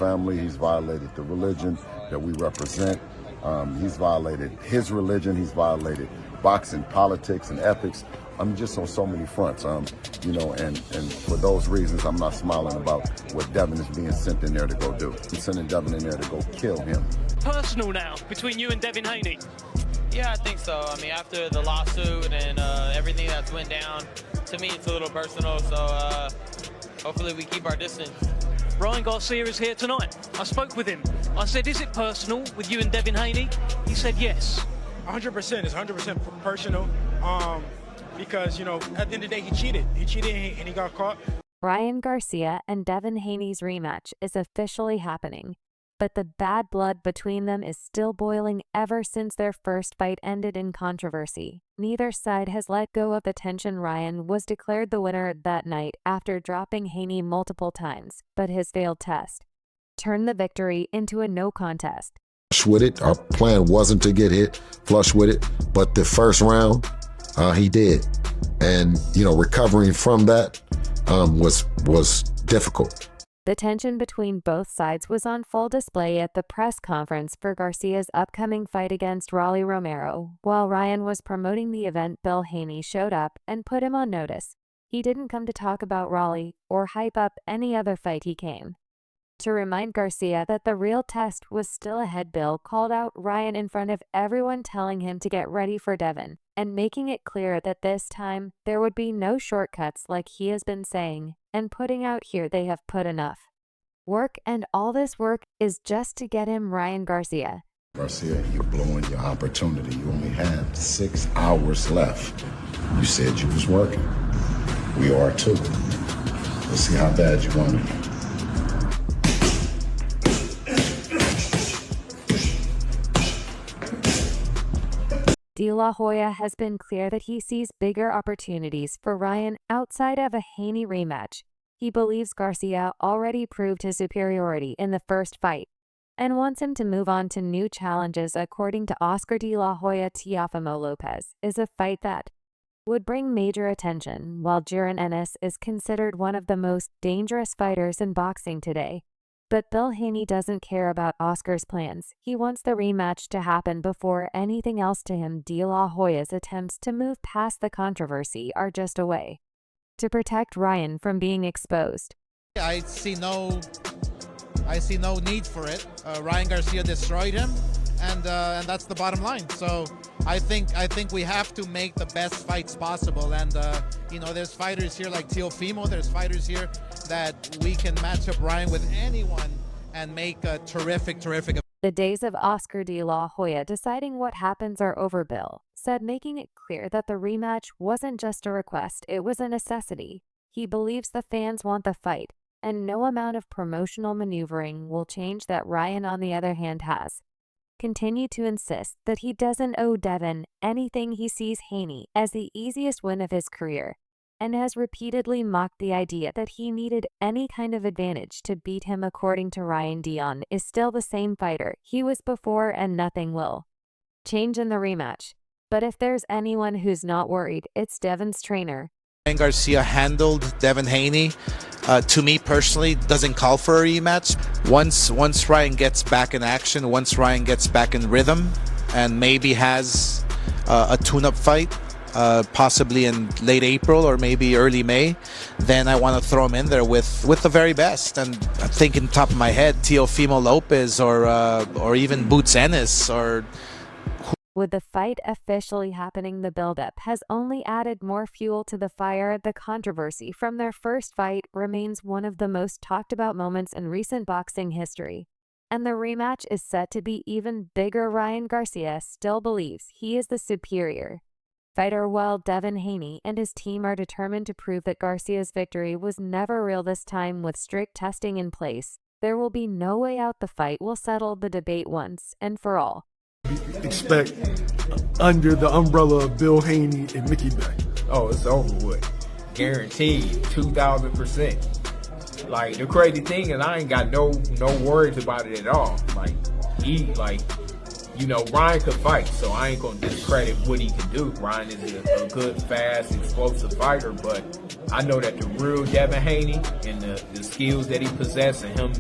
family. He's violated the religion that we represent. He's violated his religion. He's violated boxing, politics, and ethics. I'm just on so many fronts, you know, and for those reasons, I'm not smiling about what Devin is being sent in there to go do. I'm sending Devin in there to go kill him. Personal now between you and Devin Haney? Yeah, I think so. I mean, after the lawsuit and everything that's went down, to me it's a little personal, so hopefully we keep our distance. Ryan Garcia is here tonight. I spoke with him. I said, is it personal with you and Devin Haney? He said yes. 100%. It's 100% personal. Because, you know, at the end of the day, he cheated. He cheated and he got caught. Ryan Garcia and Devin Haney's rematch is officially happening, but the bad blood between them is still boiling ever since their first fight ended in controversy. Neither side has let go of the tension. Ryan was declared the winner that night after dropping Haney multiple times, but his failed test turned the victory into a no contest. Flush with it. Our plan wasn't to get hit flush with it, but the first round, he did. And, you know, recovering from that was difficult. The tension between both sides was on full display at the press conference for Garcia's upcoming fight against Rolly Romero. While Ryan was promoting the event, Bill Haney showed up and put him on notice. He didn't come to talk about Rolly or hype up any other fight. He came to remind Garcia that the real test was still ahead. Bill called out Ryan in front of everyone, telling him to get ready for Devin, and making it clear that this time there would be no shortcuts like he has been saying and putting out here. They have put enough work, and all this work is just to get him. Ryan Garcia, you're blowing your opportunity. You only have 6 hours left. You said you was working. We are too. Let's see how bad you want it. De La Hoya has been clear that he sees bigger opportunities for Ryan outside of a Haney rematch. He believes Garcia already proved his superiority in the first fight and wants him to move on to new challenges. According to Oscar De La Hoya, Teofimo Lopez is a fight that would bring major attention, while Jaron Ennis is considered one of the most dangerous fighters in boxing today. But Bill Haney doesn't care about Oscar's plans. He wants the rematch to happen before anything else. To him, De La Hoya's attempts to move past the controversy are just a way to protect Ryan from being exposed. I see no need for it. Ryan Garcia destroyed him, and that's the bottom line. So I think we have to make the best fights possible. And you know, there's fighters here like Teofimo. There's fighters here that we can match up Ryan with anyone and make a terrific. The days of Oscar De La Hoya deciding what happens are over. Bill said, making it clear that the rematch wasn't just a request, it was a necessity. He believes the fans want the fight, and no amount of promotional maneuvering will change that. Ryan, on the other hand, has continued to insist that he doesn't owe Devin anything. He sees Haney as the easiest win of his career, and has repeatedly mocked the idea that he needed any kind of advantage to beat him. According to Ryan, Dion is still the same fighter he was before, and nothing will change in the rematch. But if there's anyone who's not worried, it's Devin's trainer. Ryan Garcia handled Devin Haney. To me personally, doesn't call for a rematch. Once Ryan gets back in action, once Ryan gets back in rhythm, and maybe has a tune-up fight, possibly in late April or maybe early May, then I want to throw him in there with the very best. And I'm thinking top of my head, Teofimo Lopez or even Boots Ennis. Or with the fight officially happening, the buildup has only added more fuel to the fire. The controversy from their first fight remains one of the most talked about moments in recent boxing history, and the rematch is set to be even bigger. Ryan Garcia still believes he is the superior fighter, while Devin Haney and his team are determined to prove that Garcia's victory was never real. This time, with strict testing in place, there will be no way out. The fight will settle the debate once and for all. Expect under the umbrella of Bill Haney and Mickey Bay. Oh, it's over with. Guaranteed, 2,000%. Like, the crazy thing is I ain't got no worries about it at all. You know, Ryan could fight, so I ain't gonna discredit what he can do. Ryan is a good, fast, explosive fighter, but I know that the real Devin Haney and the skills that he possesses and him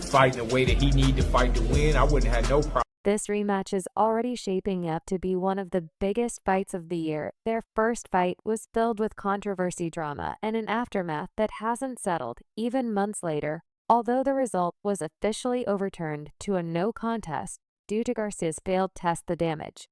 fighting the way that he need to fight to win, I wouldn't have no problem. This rematch is already shaping up to be one of the biggest fights of the year. Their first fight was filled with controversy, drama, and an aftermath that hasn't settled, even months later, although the result was officially overturned to a no contest due to Garcia's failed test. The damage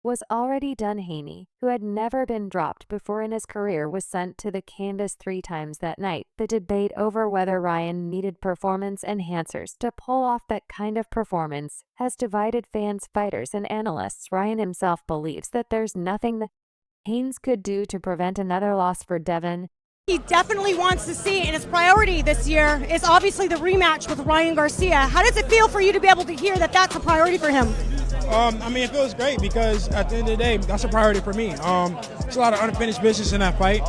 was already done. Haney, who had never been dropped before in his career, was sent to the canvas 3 times that night. The debate over whether Ryan needed performance enhancers to pull off that kind of performance has divided fans, fighters, and analysts. Ryan himself believes that there's nothing that Haynes could do to prevent another loss for Devin. He definitely wants to see, and his priority this year is obviously the rematch with Ryan Garcia. How does it feel for you to be able to hear that that's a priority for him? I mean, it feels great because at the end of the day, that's a priority for me. There's a lot of unfinished business in that fight.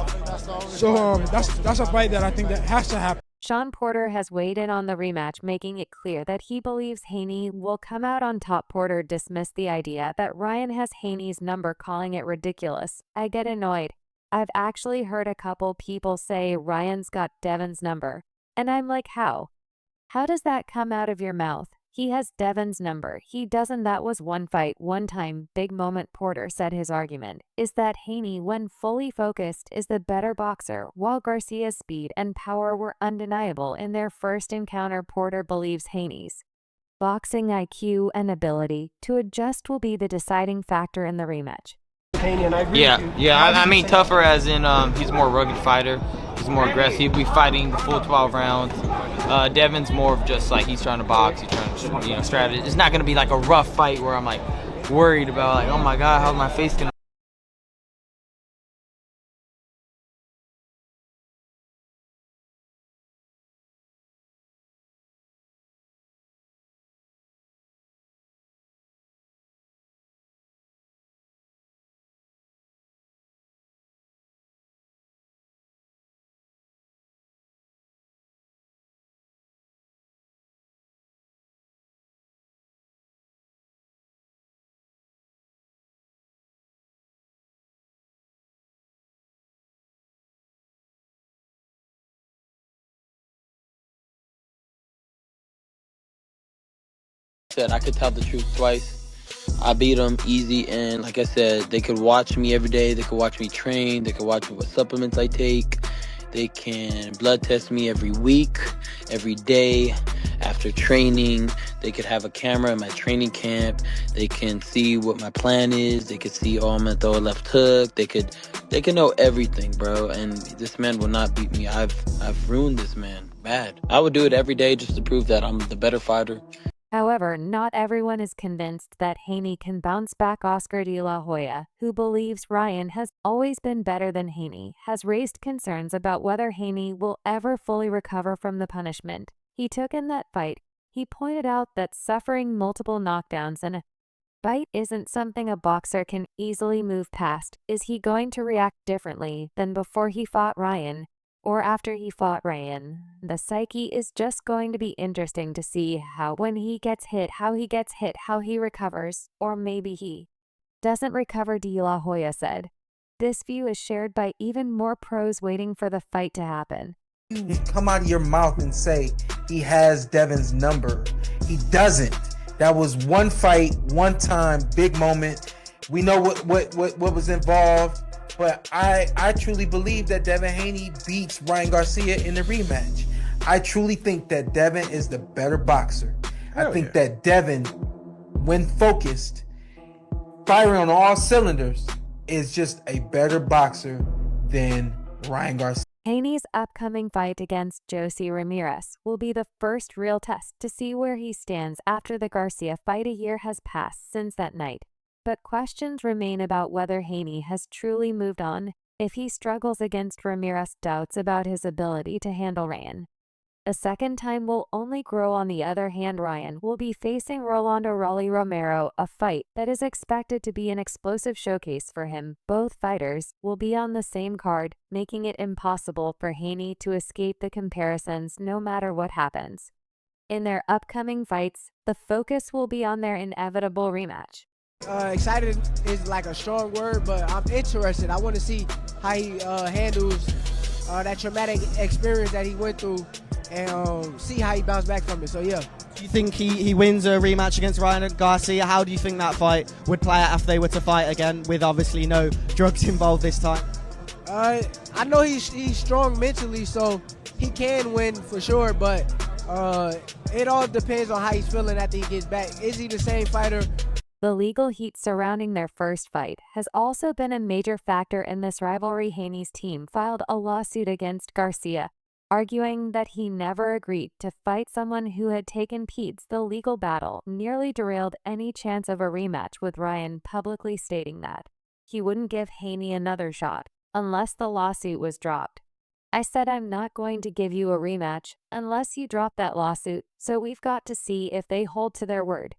So that's a fight that I think that has to happen. Sean Porter has weighed in on the rematch, making it clear that he believes Haney will come out on top. Porter dismissed the idea that Ryan has Haney's number, calling it ridiculous. "I get annoyed. I've actually heard a couple people say Ryan's got Devin's number. And I'm like, how? How does that come out of your mouth? He has Devin's number. He doesn't. That was one fight, one time, big moment." Porter said his argument is that Haney, when fully focused, is the better boxer, while Garcia's speed and power were undeniable in their first encounter. Porter believes Haney's boxing IQ and ability to adjust will be the deciding factor in the rematch. I mean tougher as in he's a more rugged fighter. He's more aggressive. He'll be fighting the full 12 rounds. Devin's more of just like he's trying to box. He's trying to strategy. It's not gonna be like a rough fight where I'm like worried about like, oh my god, how's my face gonna. I could tell the truth twice. I beat them easy, and like I said, they could watch me every day. They could watch me train. They could watch what supplements I take. They can blood test me every week, every day after training. They could have a camera in my training camp. They can see what my plan is. They could see, oh, I'm gonna throw a left hook. They could know everything, bro. And this man will not beat me. I've ruined this man bad. I would do it every day just to prove that I'm the better fighter. However, not everyone is convinced that Haney can bounce back. Oscar De La Hoya, who believes Ryan has always been better than Haney, has raised concerns about whether Haney will ever fully recover from the punishment he took in that fight. He pointed out that suffering multiple knockdowns in a fight isn't something a boxer can easily move past. Is he going to react differently than before he fought Ryan? Or after he fought Ryan? The psyche is just going to be interesting to see how when he gets hit, how he recovers, or maybe he doesn't recover, De La Hoya said. This view is shared by even more pros waiting for the fight to happen. You come out of your mouth and say he has Devin's number. He doesn't. That was one fight, one time, big moment. We know what was involved. But I truly believe that Devin Haney beats Ryan Garcia in the rematch. I truly think that Devin is the better boxer. I think that Devin, when focused, firing on all cylinders, is just a better boxer than Ryan Garcia. Haney's upcoming fight against Jose Ramirez will be the first real test to see where he stands after the Garcia fight. A year has passed since that night. But questions remain about whether Haney has truly moved on. If he struggles against Ramirez, doubts about his ability to handle Ryan a second time will only grow. On the other hand, Ryan will be facing Rolando Rolly Romero, a fight that is expected to be an explosive showcase for him. Both fighters will be on the same card, making it impossible for Haney to escape the comparisons no matter what happens. In their upcoming fights, the focus will be on their inevitable rematch. Excited is like a strong word, but I'm interested. I want to see how he handles that traumatic experience that he went through and see how he bounced back from it. So yeah. Do you think he wins a rematch against Ryan Garcia? How do you think that fight would play out if they were to fight again with obviously no drugs involved this time? I know he's strong mentally, so he can win for sure, but it all depends on how he's feeling after he gets back. Is he the same fighter? The legal heat surrounding their first fight has also been a major factor in this rivalry. Haney's team filed a lawsuit against Garcia, arguing that he never agreed to fight someone who had taken Pete's. The legal battle nearly derailed any chance of a rematch, with Ryan publicly stating that he wouldn't give Haney another shot unless the lawsuit was dropped. I said I'm not going to give you a rematch unless you drop that lawsuit, so we've got to see if they hold to their word.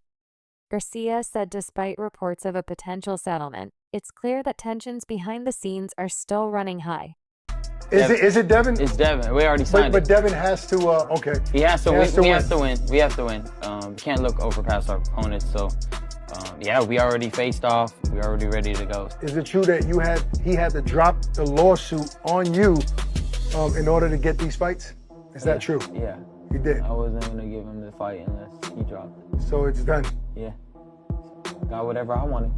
Garcia said despite reports of a potential settlement, it's clear that tensions behind the scenes are still running high. Is it Devin? It's Devin. We already signed but it. Devin has to, okay. He has to win. to We win. have to win. We have to win. We can't look over past our opponents. So, yeah, we already faced off. We're already ready to go. Is it true that he had to drop the lawsuit on you in order to get these fights? Is that true? Yeah. He did. I wasn't going to give him the fight unless he dropped it. So it's done. Yeah. Got whatever I wanted.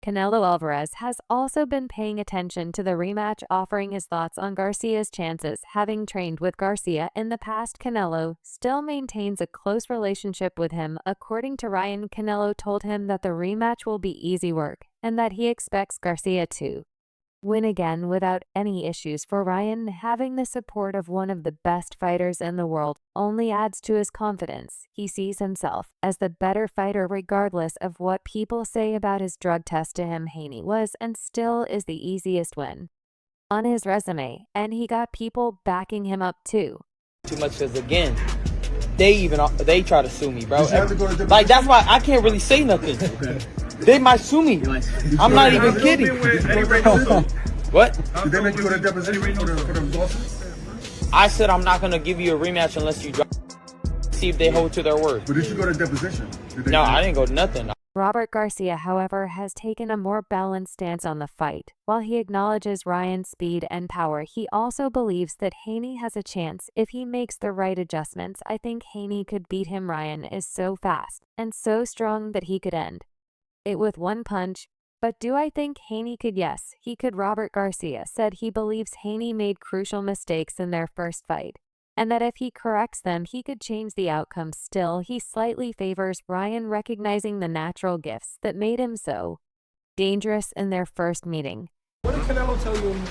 Canelo Alvarez has also been paying attention to the rematch, offering his thoughts on Garcia's chances. Having trained with Garcia in the past, Canelo still maintains a close relationship with him. According to Ryan, Canelo told him that the rematch will be easy work and that he expects Garcia to win again without any issues. For Ryan, having the support of one of the best fighters in the world only adds to his confidence. He sees himself as the better fighter regardless of what people say about his drug test. To him, Haney was and still is the easiest win on his resume, and he got people backing him up too. Too much, because again, they try to sue me, bro. Like, that's why I can't really say nothing. Okay. They might sue me. I'm not even kidding. What? Did they make you go to deposition for the lawsuit? I said I'm not gonna give you a rematch unless you drop. See if they hold to their word. But did you go to deposition? No, I didn't go to nothing. Robert Garcia, however, has taken a more balanced stance on the fight. While he acknowledges Ryan's speed and power, he also believes that Haney has a chance if he makes the right adjustments. I think Haney could beat him. Ryan is so fast and so strong that he could end it with one punch. But do I think Haney could? Yes, he could. Robert Garcia said he believes Haney made crucial mistakes in their first fight, and that if he corrects them, he could change the outcome. Still, he slightly favors Ryan, recognizing the natural gifts that made him so dangerous in their first meeting. What did Canelo tell you when you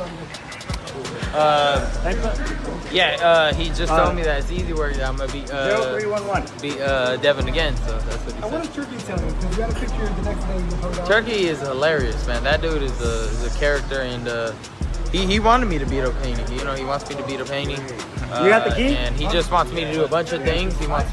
He just told me that it's easy work. That I'm gonna beat Devin again. So that's what he said. What did Turkey tell you? Because we got a picture the next day you held out. Turkey is hilarious, man. That dude is a character, and he wanted me to beat up Haney. You know, he wants me to beat up Haney. You got the key? And he just wants me to do a bunch of things. He wants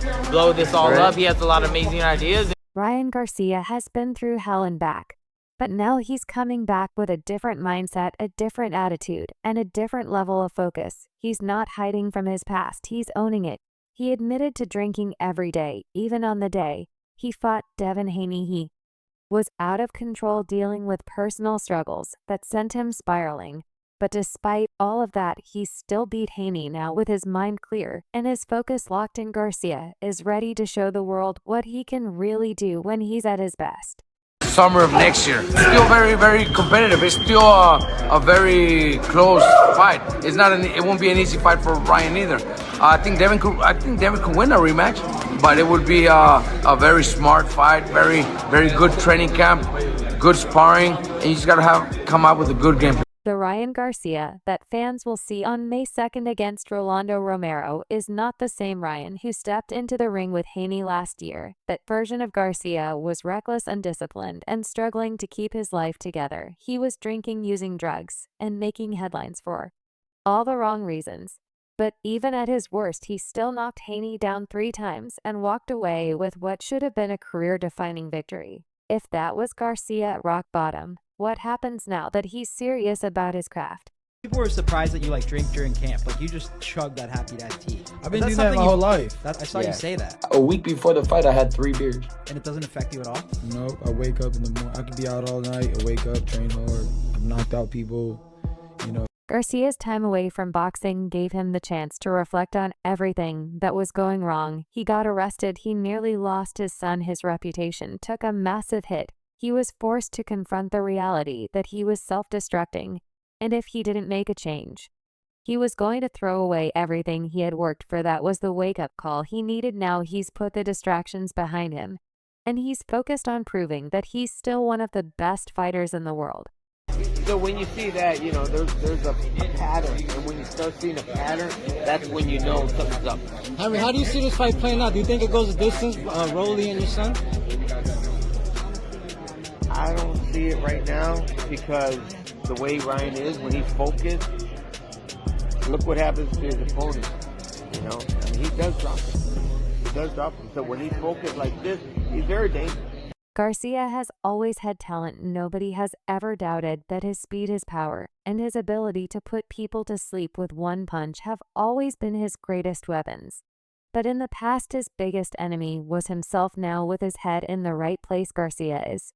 to blow this all up. He has a lot of amazing ideas. Ryan Garcia has been through hell and back, but now he's coming back with a different mindset, a different attitude, and a different level of focus. He's not hiding from his past. He's owning it. He admitted to drinking every day, even on the day he fought Devin Haney. He was out of control, dealing with personal struggles that sent him spiraling. But despite all of that, he still beat Haney. Now, with his mind clear and his focus locked in, Garcia is ready to show the world what he can really do when he's at his best. Summer of next year. Still very, very competitive. It's still a very close fight. It's not. It won't be an easy fight for Ryan either. I think Devin could win a rematch, but it would be a very smart fight. Very, very good training camp, good sparring, and you just gotta come out with a good game plan. The Ryan Garcia that fans will see on May 2nd against Rolando Romero is not the same Ryan who stepped into the ring with Haney last year. That version of Garcia was reckless, undisciplined, and struggling to keep his life together. He was drinking, using drugs, and making headlines for all the wrong reasons. But even at his worst, he still knocked Haney down 3 times and walked away with what should have been a career-defining victory. If that was Garcia at rock bottom, what happens now that he's serious about his craft? People were surprised that you drink during camp. You just chug that Happy Dad tea. I've been doing that my whole life. I saw you say that. A week before the fight, I had 3 beers. And it doesn't affect you at all? No, I wake up in the morning. I could be out all night. I wake up, train hard. I've knocked out people. Garcia's time away from boxing gave him the chance to reflect on everything that was going wrong. He got arrested, he nearly lost his son, his reputation took a massive hit. He was forced to confront the reality that he was self-destructing, and if he didn't make a change, he was going to throw away everything he had worked for. That was the wake-up call he needed. Now he's put the distractions behind him, and he's focused on proving that he's still one of the best fighters in the world. So when you see that, you know, there's a pattern, and when you start seeing a pattern, that's when you know something's up. Henry, how do you see this fight playing out? Do you think it goes a distance, Rolly and your son? I don't see it right now because the way Ryan is, when he's focused, look what happens to his opponent. You know, I mean, he does drop him. He does drop him. So when he's focused like this, he's very dangerous. Garcia has always had talent. Nobody has ever doubted that his speed, his power, and his ability to put people to sleep with one punch have always been his greatest weapons. But in the past, his biggest enemy was himself. Now, with his head in the right place, Garcia is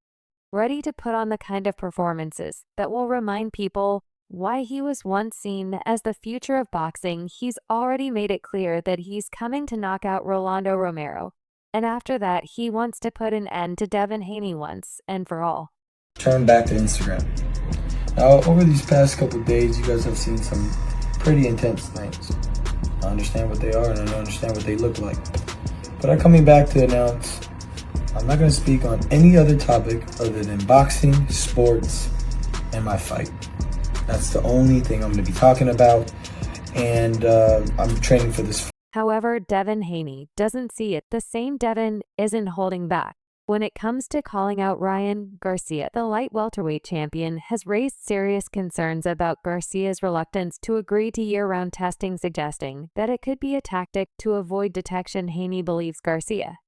ready to put on the kind of performances that will remind people why he was once seen as the future of boxing. He's already made it clear that he's coming to knock out Rolando Romero. And after that, he wants to put an end to Devin Haney once and for all. Turn back to Instagram. Now, over these past couple of days, you guys have seen some pretty intense things. I understand what they are and I understand what they look like. But I'm coming back to announce I'm not going to speak on any other topic other than boxing, sports, and my fight. That's the only thing I'm going to be talking about. And I'm training for this. However, Devin Haney doesn't see it. The same Devin isn't holding back. When it comes to calling out Ryan Garcia, the light welterweight champion has raised serious concerns about Garcia's reluctance to agree to year-round testing, suggesting that it could be a tactic to avoid detection. Haney believes Garcia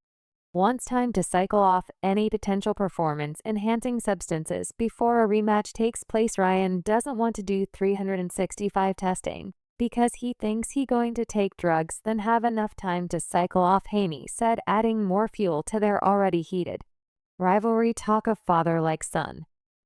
wants time to cycle off any potential performance-enhancing substances before a rematch takes place. Ryan doesn't want to do 365 testing because he thinks he's going to take drugs, then have enough time to cycle off, Haney said, adding more fuel to their already heated rivalry. Talk of father like son.